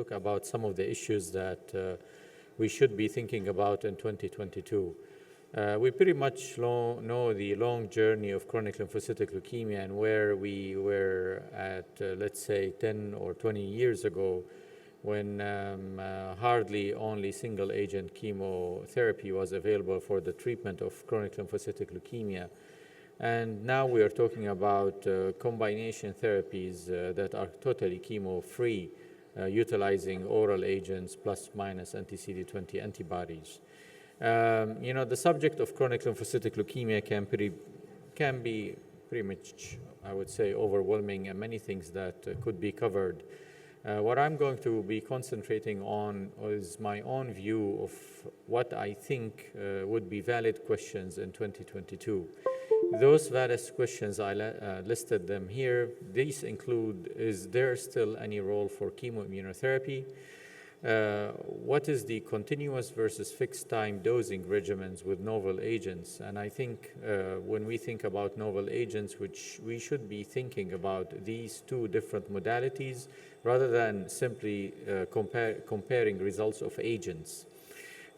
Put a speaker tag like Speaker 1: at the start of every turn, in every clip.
Speaker 1: look about some of the issues that we should be thinking about in 2022. We pretty much know the long journey of chronic lymphocytic leukemia and where we were at, let's say, 10 or 20 years ago, when hardly only single-agent chemotherapy was available for the treatment of chronic lymphocytic leukemia. And now we are talking about combination therapies that are totally chemo-free, utilizing oral agents plus minus anti-CD20 antibodies. The subject of chronic lymphocytic leukemia can be pretty much, I would say, overwhelming, and many things that could be covered. What I'm going to be concentrating on is my own view of what I think would be valid questions in 2022. Those valid questions, I listed them here. These include, is there still any role for chemoimmunotherapy? What is the continuous versus fixed time dosing regimens with novel agents? And I think when we think about novel agents, which we should be thinking about these two different modalities rather than simply comparing results of agents.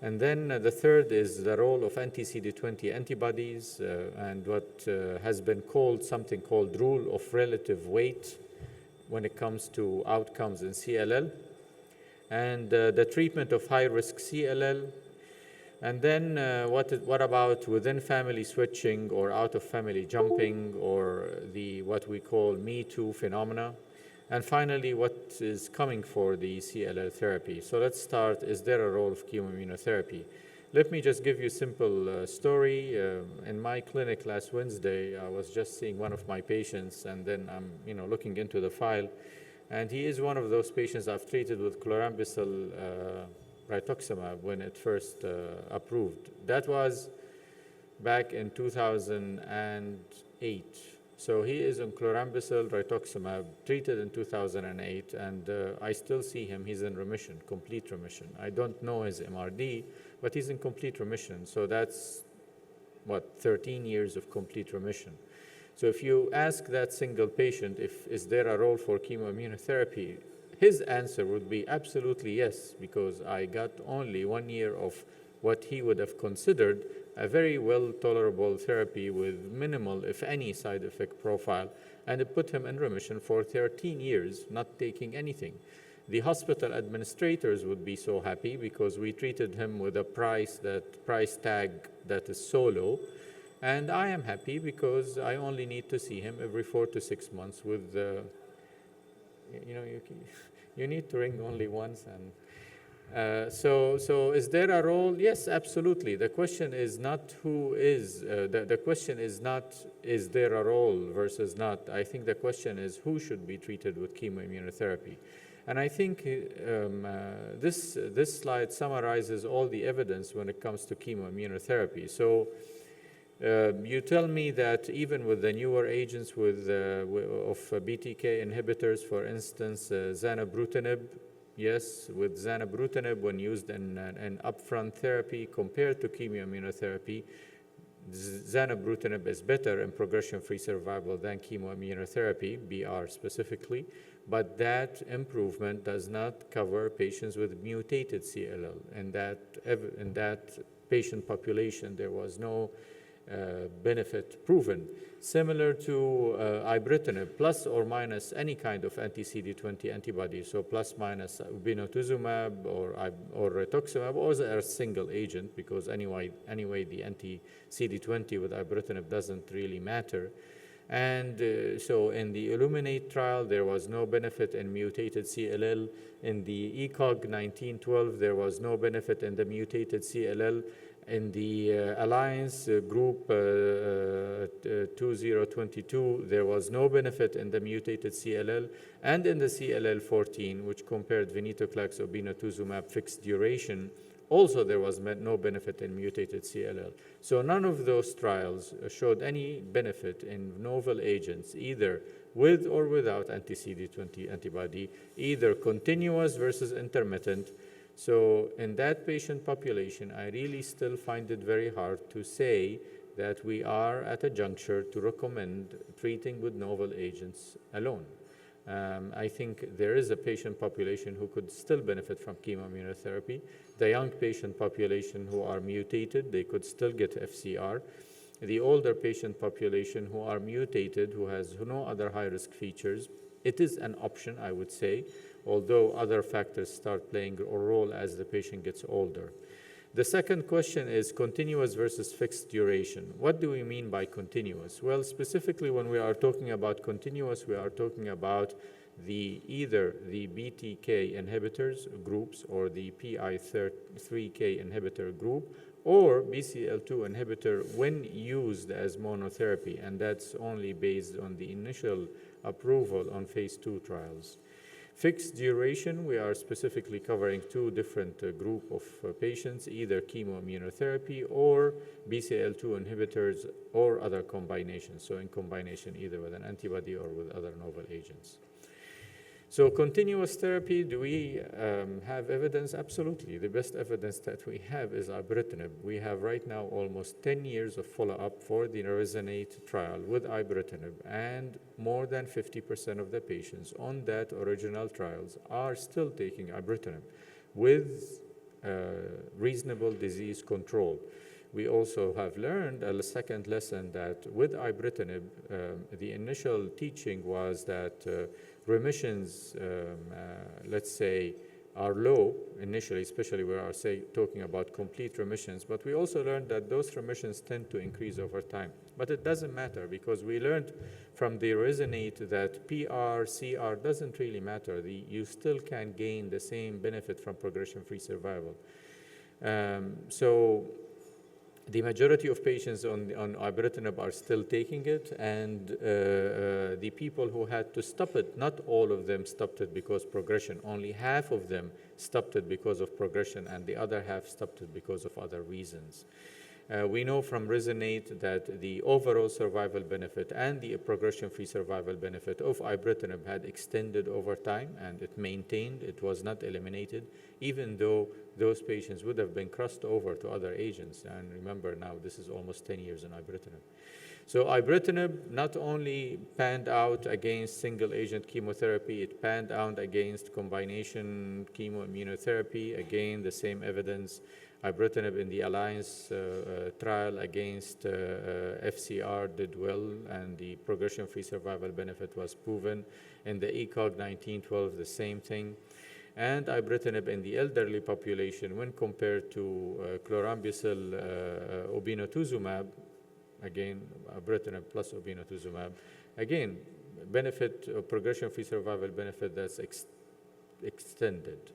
Speaker 1: And then the third is the role of anti-CD20 antibodies and what has been called something called rule of relative weight when it comes to outcomes in CLL, and the treatment of high-risk CLL. And then what about within family switching or out of family jumping, or what we call Me Too phenomena? And finally, what is coming for the CLL therapy? So let's start, is there a role of chemoimmunotherapy? Let me just give you a simple story. In my clinic last Wednesday, I was just seeing one of my patients, and then I'm looking into the file. And he is one of those patients I've treated with chlorambucil rituximab when it first approved. That was back in 2008. So he is on chlorambucil rituximab, treated in 2008, and I still see him. He's in remission, complete remission. I don't know his MRD, but he's in complete remission. So that's, 13 years of complete remission. So if you ask that single patient, is there a role for chemoimmunotherapy, his answer would be absolutely yes, because I got only 1 year of what he would have considered a very well-tolerable therapy with minimal, if any, side effect profile, and it put him in remission for 13 years, not taking anything. The hospital administrators would be so happy because we treated him with a price tag that is so low, and I am happy because I only need to see him every 4 to 6 months with, you need to ring only once. And so is there a role? Yes, absolutely. The question is not who is, the question is not, is there a role versus not. I think the question is who should be treated with chemoimmunotherapy. And I think this slide summarizes all the evidence when it comes to chemoimmunotherapy. So you tell me that even with the newer agents of BTK inhibitors, for instance, zanubrutinib, yes, with zanubrutinib, when used in an upfront therapy compared to chemoimmunotherapy, zanubrutinib is better in progression-free survival than chemoimmunotherapy, BR specifically, but that improvement does not cover patients with mutated CLL. In that patient population, there was no benefit proven. Similar to ibrutinib, plus or minus any kind of anti-CD20 antibody, so plus minus obinutuzumab or rituximab, or a single agent, because anyway the anti-CD20 with ibrutinib doesn't really matter. And so in the Illuminate trial, there was no benefit in mutated CLL. In the ECOG 1912, there was no benefit in the mutated CLL. In the Alliance group 2022, there was no benefit in the mutated CLL. And in the CLL14, which compared venetoclax obinutuzumab fixed duration, also there was no benefit in mutated CLL. So none of those trials showed any benefit in novel agents, either with or without anti-CD20 antibody, either continuous versus intermittent. So in that patient population, I really still find it very hard to say that we are at a juncture to recommend treating with novel agents alone. I think there is a patient population who could still benefit from chemoimmunotherapy. The young patient population who are mutated, they could still get FCR. The older patient population who are mutated, who has no other high-risk features, it is an option, I would say, although other factors start playing a role as the patient gets older. The second question is continuous versus fixed duration. What do we mean by continuous? Well, specifically when we are talking about continuous, we are talking about either the BTK inhibitors groups or the PI3K inhibitor group or BCL2 inhibitor when used as monotherapy, and that's only based on the initial approval on phase 2 trials. Fixed duration, we are specifically covering two different group of patients, either chemoimmunotherapy or BCL2 inhibitors or other combinations. So in combination either with an antibody or with other novel agents. So continuous therapy, do we have evidence? Absolutely. The best evidence that we have is ibrutinib. We have right now almost 10 years of follow-up for the RESONATE trial with ibrutinib, and more than 50% of the patients on that original trials are still taking ibrutinib with reasonable disease control. We also have learned a second lesson that with ibrutinib, the initial teaching was that remissions, let's say, are low initially, especially we are talking about complete remissions, but we also learned that those remissions tend to increase over time. But it doesn't matter because we learned from the RESONATE that PR, CR doesn't really matter. You still can gain the same benefit from progression-free survival. So the majority of patients on ibrutinib are still taking it, and the people who had to stop it, not all of them stopped it because progression. Only half of them stopped it because of progression, and the other half stopped it because of other reasons. We know from RESONATE that the overall survival benefit and the progression-free survival benefit of ibrutinib had extended over time, and it maintained, it was not eliminated, even though those patients would have been crossed over to other agents. And remember now, this is almost 10 years in ibrutinib. So ibrutinib not only panned out against single-agent chemotherapy, it panned out against combination chemoimmunotherapy. Again, the same evidence. Ibrutinib in the Alliance trial against FCR did well, and the progression-free survival benefit was proven. In the ECOG 1912, the same thing. And ibrutinib in the elderly population, when compared to chlorambucil obinutuzumab, again, ibrutinib plus obinutuzumab, again, benefit, progression-free survival benefit that's extended.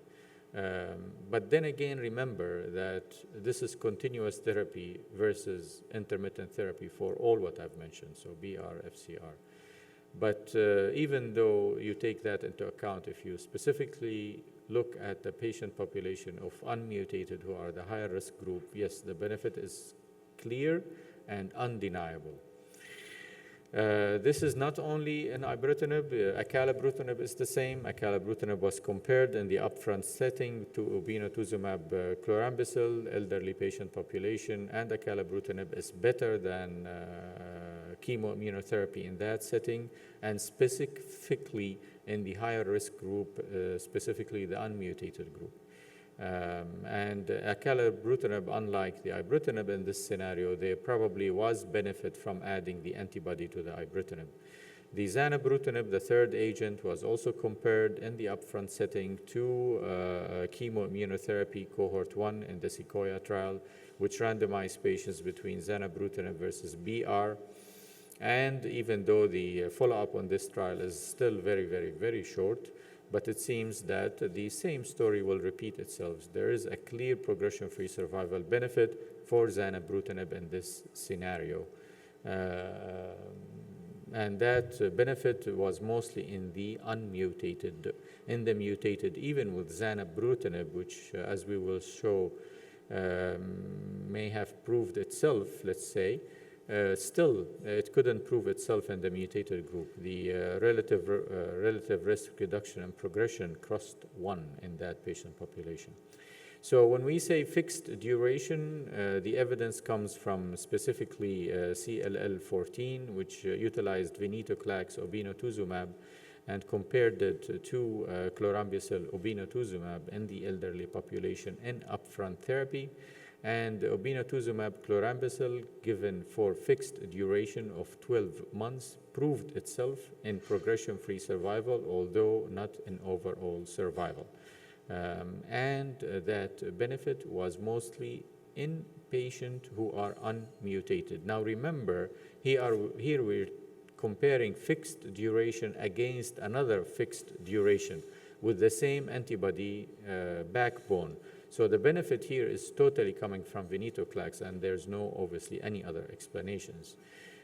Speaker 1: But then again, remember that this is continuous therapy versus intermittent therapy for all what I've mentioned, so BR, FCR. But even though you take that into account, if you specifically look at the patient population of unmutated who are the higher risk group, yes, the benefit is clear and undeniable. This is not only in ibrutinib, acalabrutinib is the same. Acalabrutinib was compared in the upfront setting to obinutuzumab chlorambucil, elderly patient population, and acalabrutinib is better than chemoimmunotherapy in that setting, and specifically in the higher risk group, specifically the unmutated group. And acalabrutinib, unlike the ibrutinib in this scenario, there probably was benefit from adding the antibody to the ibrutinib. The zanubrutinib, the third agent, was also compared in the upfront setting to chemoimmunotherapy cohort 1 in the Sequoia trial, which randomized patients between zanubrutinib versus BR. And even though the follow-up on this trial is still very, very, very short, but it seems that the same story will repeat itself. There is a clear progression-free survival benefit for zanubrutinib in this scenario. And that benefit was mostly in the unmutated. In the mutated, even with zanubrutinib, which as we will show may have proved itself, let's say, still, it couldn't prove itself in the mutated group. The relative risk reduction and progression crossed 1 in that patient population. So when we say fixed duration, the evidence comes from specifically CLL 14, which utilized venetoclax obinutuzumab and compared it to chlorambucil obinutuzumab in the elderly population in upfront therapy. And obinutuzumab chlorambucil given for fixed duration of 12 months proved itself in progression-free survival, although not in overall survival. And that benefit was mostly in patients who are unmutated. Now remember, here we're comparing fixed duration against another fixed duration with the same antibody backbone. So the benefit here is totally coming from venetoclax, and there's no, obviously, any other explanations.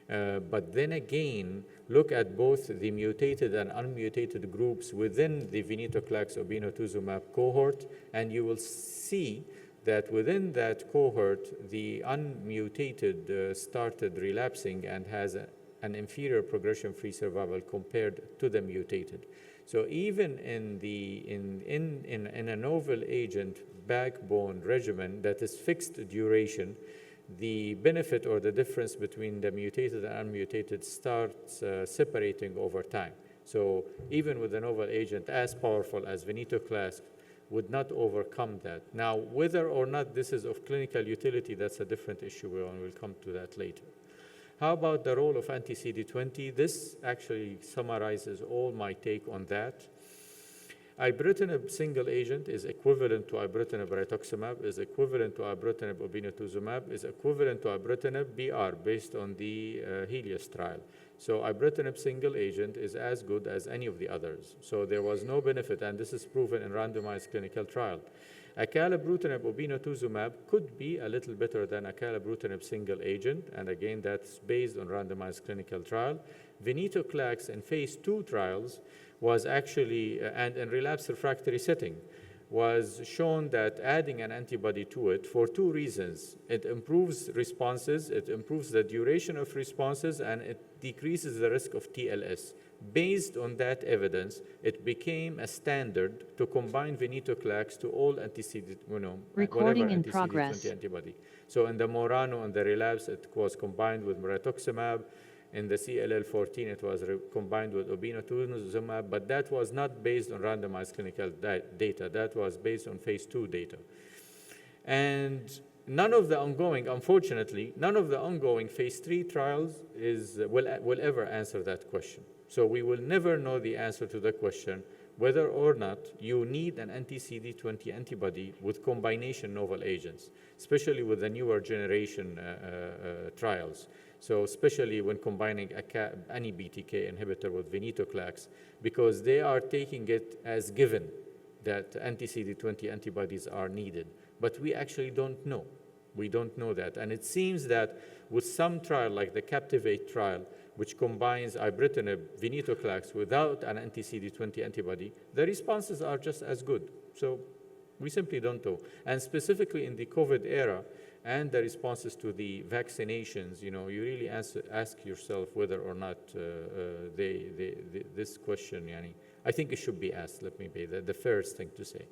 Speaker 1: But then again, look at both the mutated and unmutated groups within the venetoclax obinutuzumab cohort, and you will see that within that cohort, the unmutated started relapsing and has an inferior progression-free survival compared to the mutated. So even in a novel agent backbone regimen that is fixed duration, the benefit or the difference between the mutated and unmutated starts separating over time. So even with a novel agent as powerful as venetoclax would not overcome that. Now, whether or not this is of clinical utility, that's a different issue, and we'll come to that later. How about the role of anti-CD20? This actually summarizes all my take on that. Ibrutinib single agent is equivalent to ibrutinib rituximab, is equivalent to ibrutinib obinutuzumab, is equivalent to ibrutinib BR based on the Helios trial. So ibrutinib single agent is as good as any of the others. So there was no benefit, and this is proven in randomized clinical trial. Acalabrutinib obinutuzumab could be a little better than acalabrutinib single agent, and again, that's based on randomized clinical trial. Venetoclax in phase 2 trials was actually, and in relapse refractory setting, was shown that adding an antibody to it for 2 reasons. It improves responses, it improves the duration of responses, and it decreases the risk of TLS. Based on that evidence, it became a standard to combine venetoclax to all anti-CD20, whatever anti-CD20 antibody. So in the Morano and the relapse, it was combined with rituximab. In the CLL14, it was combined with obinutuzumab, but that was not based on randomized clinical data. That was based on phase 2 data. And none of the ongoing, unfortunately, none of the ongoing phase 3 trials will ever answer that question. So we will never know the answer to the question whether or not you need an anti-CD20 antibody with combination novel agents, especially with the newer generation trials. So especially when combining any BTK inhibitor with venetoclax, because they are taking it as given that anti-CD20 antibodies are needed. But we actually don't know. We don't know that. And it seems that with some trial, like the Captivate trial, which combines ibrutinib, venetoclax without an anti-CD20 antibody, the responses are just as good. So we simply don't know. And specifically in the COVID era, and the responses to the vaccinations, you really ask yourself whether or not this question, I think it should be asked, let me be the first thing to say.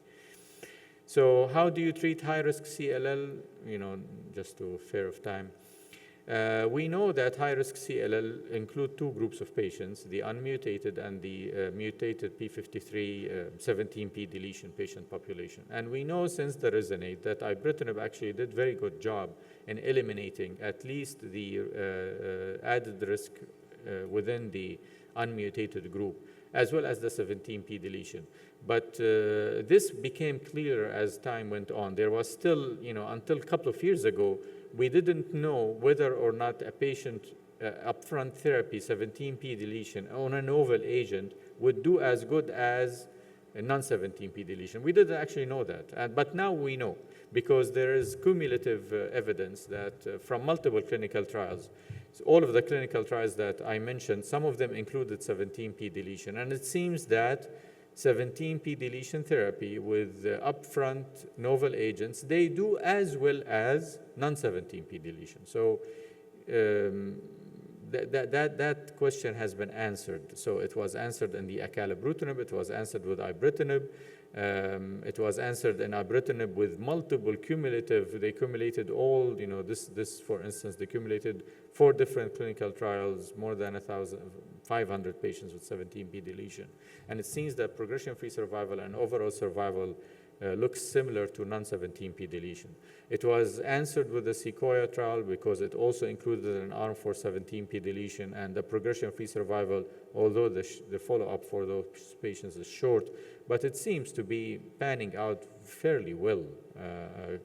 Speaker 1: So how do you treat high-risk CLL? Just to fair of time. We know that high-risk CLL include 2 groups of patients, the unmutated and the mutated P53 17p deletion patient population. And we know since the RESONATE that ibrutinib actually did very good job in eliminating at least the added risk within the unmutated group, as well as the 17p deletion. But this became clearer as time went on. There was still, until a couple of years ago, we didn't know whether or not a patient upfront therapy, 17p deletion, on a novel agent would do as good as a non-17p deletion. We didn't actually know that, but now we know, because there is cumulative evidence that from multiple clinical trials, so all of the clinical trials that I mentioned, some of them included 17p deletion, and it seems that 17p deletion therapy with upfront novel agents, they do as well as non-17p deletion. So that question has been answered. So it was answered in the acalabrutinib, it was answered with ibrutinib, It was answered in ibrutinib with multiple cumulative. They cumulated all, this for instance, they cumulated 4 different clinical trials, more than 1,500 patients with 17p deletion. And it seems that progression-free survival and overall survival looks similar to non-17p deletion. It was answered with the Sequoia trial because it also included an arm for 17p deletion, and the progression-free survival, although the follow-up for those patients is short, but it seems to be panning out fairly well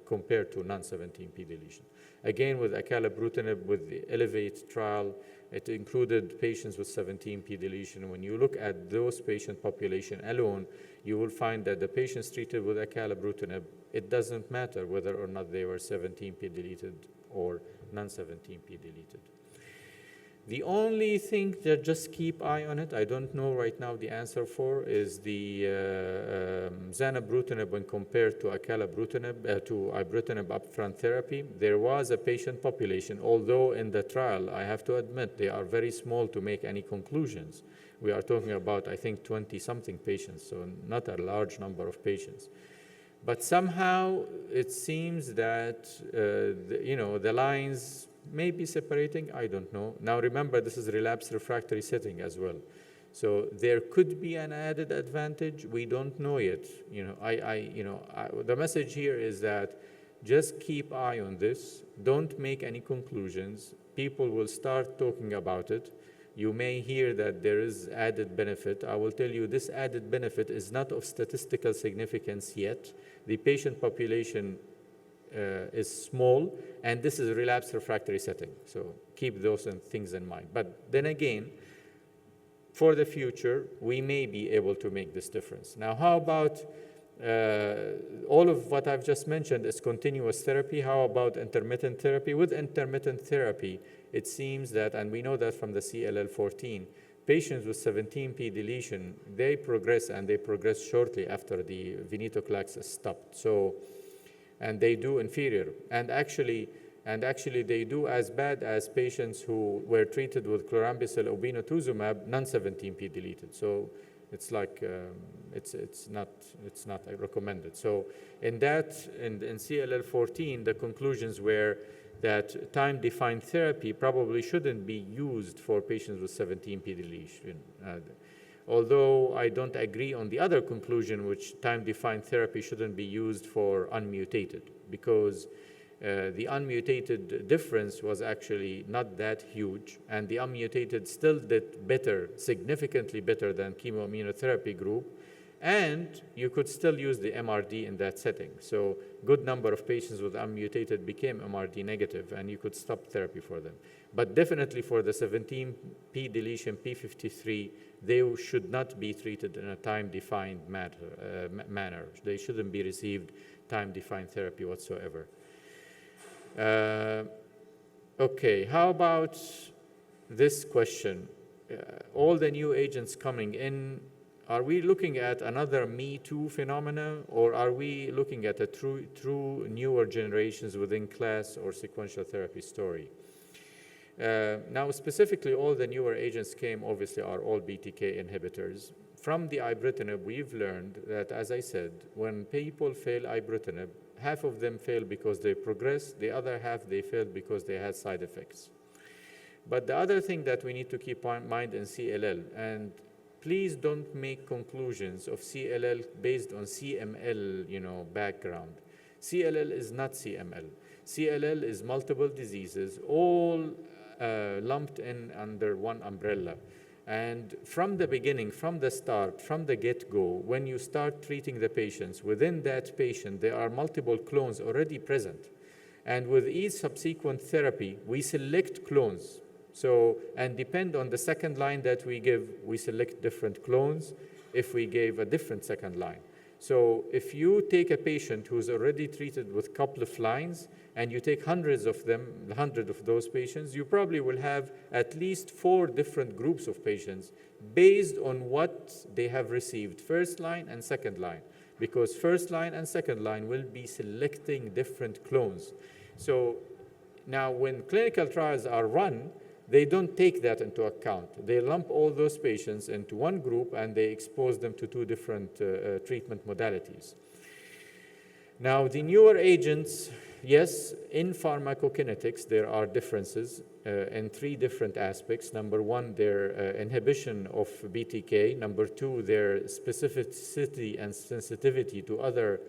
Speaker 1: compared to non-17p deletion. Again, with acalabrutinib, with the Elevate trial, it included patients with 17p deletion. When you look at those patient population alone, you will find that the patients treated with acalabrutinib, it doesn't matter whether or not they were 17p deleted or non-17p deleted. The only thing that just keep eye on it, I don't know right now the answer for, is the zanubrutinib when compared to acalabrutinib, to ibrutinib upfront therapy. There was a patient population, although in the trial, I have to admit, they are very small to make any conclusions. We are talking about, I think, 20-something patients, so not a large number of patients. But somehow it seems that, the lines may be separating, I don't know. Now remember, this is relapsed refractory setting as well. So there could be an added advantage. We don't know yet. The message here is that just keep eye on this. Don't make any conclusions. People will start talking about it. You may hear that there is added benefit. I will tell you this added benefit is not of statistical significance yet. The patient population is small, and this is a relapsed refractory setting. So keep those things in mind. But then again, for the future, we may be able to make this difference. Now, how about all of what I've just mentioned is continuous therapy? How about intermittent therapy? With intermittent therapy, it seems that, and we know that from the CLL14, patients with 17p deletion, they progress, and they progress shortly after the venetoclax is stopped. And they do inferior. And actually they do as bad as patients who were treated with chlorambucil obinutuzumab, non-17p deleted. So it's like, it's not recommended. So in CLL14, the conclusions were that time-defined therapy probably shouldn't be used for patients with 17p deletion. Although I don't agree on the other conclusion, which time-defined therapy shouldn't be used for unmutated, because the unmutated difference was actually not that huge, and the unmutated still did better, significantly better than chemoimmunotherapy group, and you could still use the MRD in that setting. So good number of patients with unmutated became MRD negative, and you could stop therapy for them. But definitely for the 17p deletion P53, they should not be treated in a time-defined manner. They shouldn't be received time-defined therapy whatsoever. Okay, how about this question? All the new agents coming in, are we looking at another Me Too phenomena, or are we looking at a true newer generations within class or sequential therapy story? Now, specifically, all the newer agents obviously are all BTK inhibitors. From the ibrutinib, we've learned that, as I said, when people fail ibrutinib, half of them fail because they progressed, the other half they failed because they had side effects. But the other thing that we need to keep in mind in CLL, and please don't make conclusions of CLL based on CML, background. CLL is not CML. CLL is multiple diseases, all lumped in under one umbrella. And from the beginning, from the start, from the get-go, when you start treating the patients, within that patient, there are multiple clones already present. And with each subsequent therapy, we select clones. So, and depend on the second line that we give, we select different clones if we gave a different second line. So if you take a patient who's already treated with a couple of lines, and you take hundreds of those patients, you probably will have at least 4 different groups of patients based on what they have received, first line and second line, because first line and second line will be selecting different clones. So now when clinical trials are run, they don't take that into account. They lump all those patients into one group and they expose them to two different treatment modalities. Now, the newer agents, yes, in pharmacokinetics, there are differences in three different aspects. Number one, their inhibition of BTK. Number two, their specificity and sensitivity to other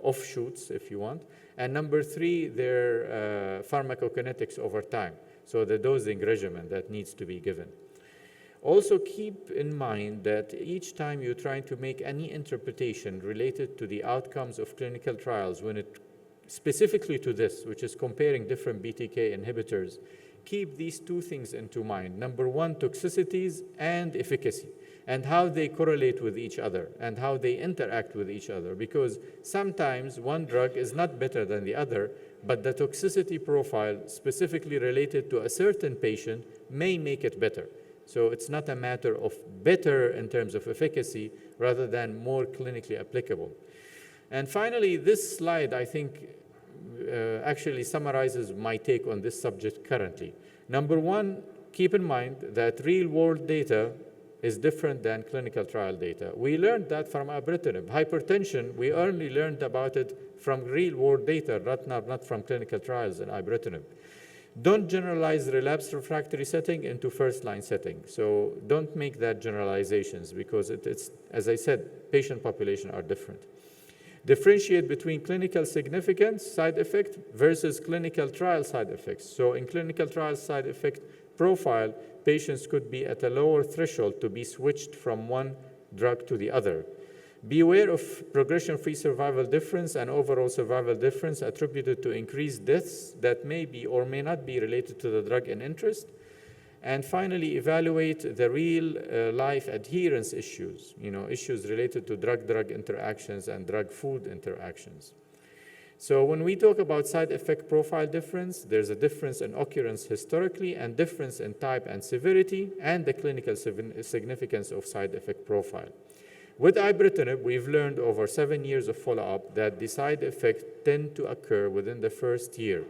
Speaker 1: offshoots, if you want. And number three, their pharmacokinetics over time. So the dosing regimen that needs to be given. Also keep in mind that each time you're trying to make any interpretation related to the outcomes of clinical trials, when it specifically to this, which is comparing different BTK inhibitors, keep these two things into mind. Number one, toxicities and efficacy, and how they correlate with each other and how they interact with each other, because sometimes one drug is not better than the other, but the toxicity profile specifically related to a certain patient may make it better. So it's not a matter of better in terms of efficacy rather than more clinically applicable. And finally, this slide, I think, actually summarizes my take on this subject currently. Number one, keep in mind that real-world data is different than clinical trial data. We learned that from ibrutinib. Hypertension, we only learned about it from real-world data, not from clinical trials in ibrutinib. Don't generalize relapsed refractory setting into first-line setting. So don't make that generalizations because it's, as I said, patient population are different. Differentiate between clinical significance side effect versus clinical trial side effects. So in clinical trial side effect profile, patients could be at a lower threshold to be switched from one drug to the other. Be aware of progression-free survival difference and overall survival difference attributed to increased deaths that may be or may not be related to the drug in interest. And finally, evaluate the real-life adherence issues, issues related to drug-drug interactions and drug-food interactions. So when we talk about side effect profile difference, there's a difference in occurrence historically and difference in type and severity and the clinical significance of side effect profile. With ibrutinib, we've learned over 7 years of follow-up that the side effects tend to occur within the first year,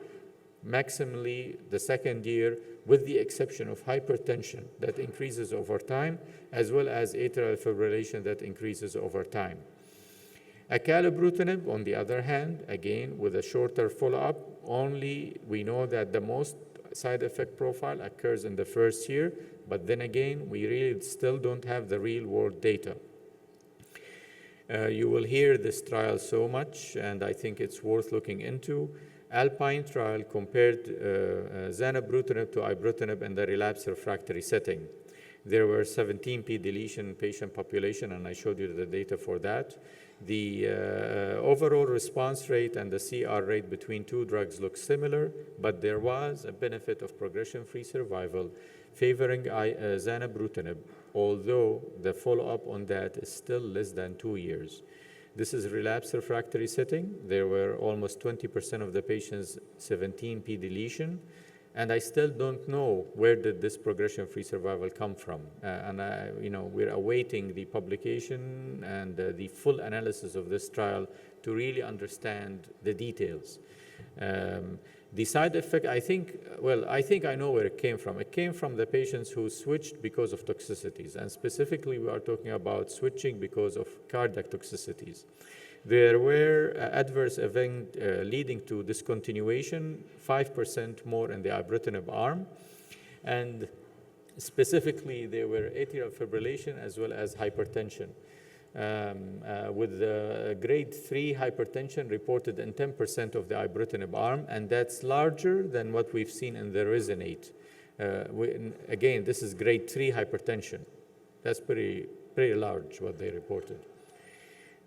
Speaker 1: maximally the second year, with the exception of hypertension that increases over time, as well as atrial fibrillation that increases over time. Acalabrutinib, on the other hand, again, with a shorter follow-up, only we know that the most side effect profile occurs in the first year, but then again, we really still don't have the real-world data. You will hear this trial so much, and I think it's worth looking into. Alpine trial compared zanubrutinib to ibrutinib in the relapsed refractory setting. There were 17p deletion patient population, and I showed you the data for that. The overall response rate and the CR rate between two drugs look similar, but there was a benefit of progression-free survival favoring zanubrutinib, although the follow-up on that is still less than 2 years. This is relapsed refractory setting. There were almost 20% of the patients 17p deletion, and I still don't know where did this progression-free survival come from. We're awaiting the publication and the full analysis of this trial to really understand the details. The side effect, I think I know where it came from. It came from the patients who switched because of toxicities, and specifically we are talking about switching because of cardiac toxicities. There were adverse events leading to discontinuation, 5% more in the ibrutinib arm, and specifically there were atrial fibrillation as well as hypertension. With the grade 3 hypertension reported in 10% of the ibrutinib arm, and that's larger than what we've seen in the RESONATE. Again, this is grade 3 hypertension. That's pretty large what they reported.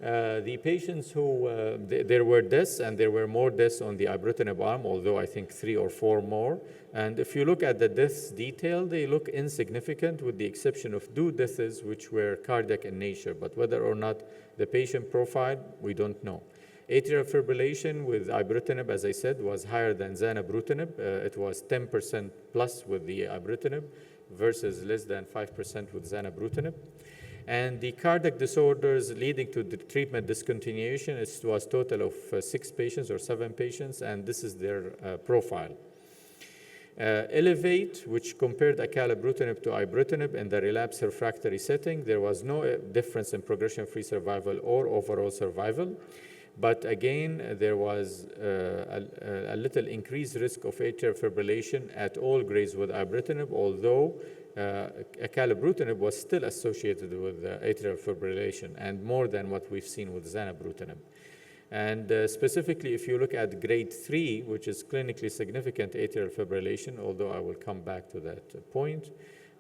Speaker 1: The patients who, there were deaths, and there were more deaths on the ibrutinib arm, although I think 3 or 4 more. And if you look at the deaths detail, they look insignificant with the exception of 2 deaths which were cardiac in nature, but whether or not the patient profile, we don't know. Atrial fibrillation with ibrutinib, as I said, was higher than zanubrutinib. It was 10% plus with the ibrutinib versus less than 5% with zanubrutinib. And the cardiac disorders leading to the treatment discontinuation, it was total of 6 patients or 7 patients, and this is their profile. Elevate, which compared acalabrutinib to ibrutinib in the relapse refractory setting, there was no difference in progression-free survival or overall survival. But again, there was a little increased risk of atrial fibrillation at all grades with ibrutinib, although acalabrutinib was still associated with atrial fibrillation and more than what we've seen with zanubrutinib. And specifically, if you look at grade 3, which is clinically significant atrial fibrillation, although I will come back to that point,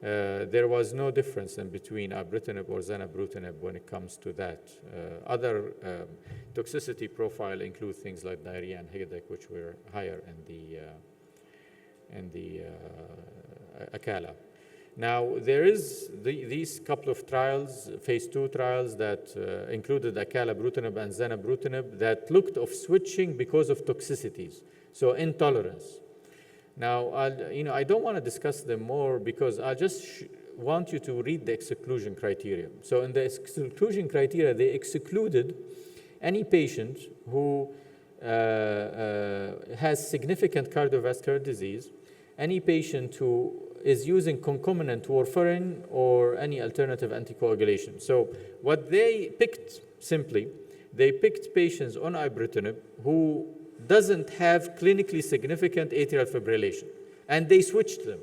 Speaker 1: there was no difference in between ibrutinib or zanubrutinib when it comes to that. Other toxicity profile include things like diarrhea and headache, which were higher in the acala. Now, there is these couple of trials, phase 2 trials that included acalabrutinib and zanubrutinib that looked of switching because of toxicities, so intolerance. Now, I don't want to discuss them more because I just want you to read the exclusion criteria. So in the exclusion criteria, they excluded any patient who has significant cardiovascular disease, any patient who is using concomitant warfarin or any alternative anticoagulation. So what they picked, simply, they picked patients on ibrutinib who doesn't have clinically significant atrial fibrillation, and they switched them.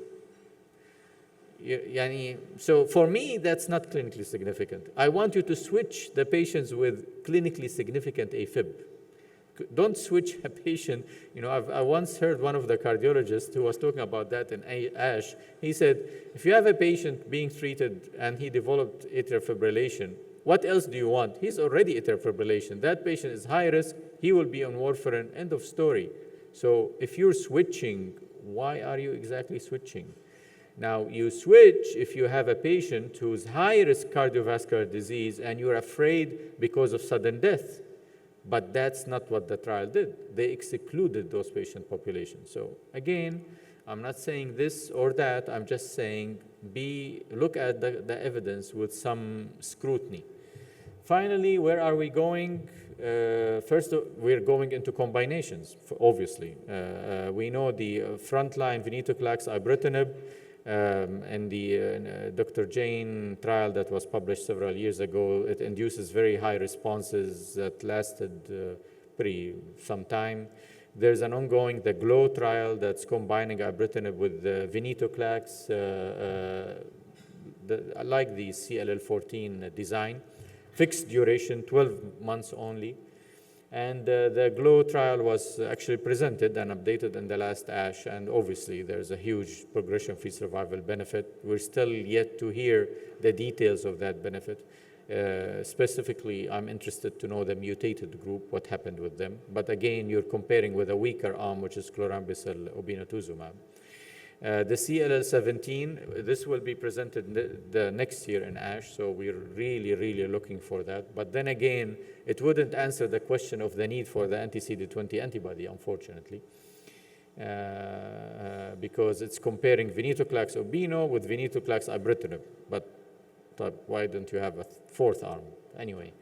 Speaker 1: So for me, that's not clinically significant. I want you to switch the patients with clinically significant AFib. Don't switch a patient. I once heard one of the cardiologists who was talking about that in ASH. He said, if you have a patient being treated and he developed atrial fibrillation, what else do you want? He's already atrial fibrillation. That patient is high risk. He will be on warfarin. End of story. So if you're switching, why are you exactly switching? Now, you switch if you have a patient who's high-risk cardiovascular disease and you're afraid because of sudden death. But that's not what the trial did. They excluded those patient populations. So again, I'm not saying this or that. I'm just saying look at the evidence with some scrutiny. Finally, where are we going? First, we're going into combinations, obviously. We know the frontline venetoclax ibrutinib and the Dr. Jane trial that was published several years ago. It induces very high responses that lasted some time. There's an ongoing, the GLOW trial that's combining ibrutinib with venetoclax, like the CLL14 design. Fixed duration, 12 months only. And the GLOW trial was actually presented and updated in the last ASH, and obviously there's a huge progression-free survival benefit. We're still yet to hear the details of that benefit. Specifically, I'm interested to know the mutated group, what happened with them. But again, you're comparing with a weaker arm, which is chlorambucil obinutuzumab. The CLL17, this will be presented the next year in ASH, so we're really, really looking for that. But then again, it wouldn't answer the question of the need for the anti-CD20 antibody, unfortunately, because it's comparing venetoclax obino with venetoclax ibrutinib. But why don't you have a fourth arm? Anyway.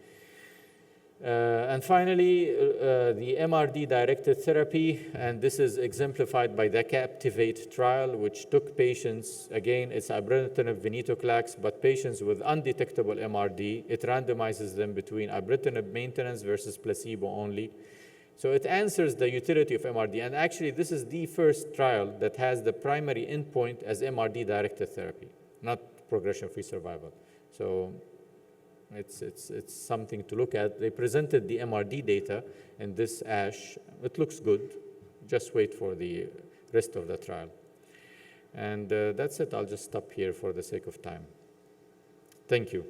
Speaker 1: And finally, the Mrd Directed Therapy, and this is exemplified by the Captivate Trial, which took patients, again, it's ibrutinib venetoclax, but patients with undetectable MRD. It randomizes them between ibrutinib maintenance versus placebo only. So it answers the utility of MRD. And actually, this is the first trial that has the primary endpoint as Mrd Directed Therapy, not progression-free survival. So it's something to look at. They presented the MRD data in this ASH. It looks good. Just wait for the rest of the trial. And that's it. I'll just stop here for the sake of time. Thank you.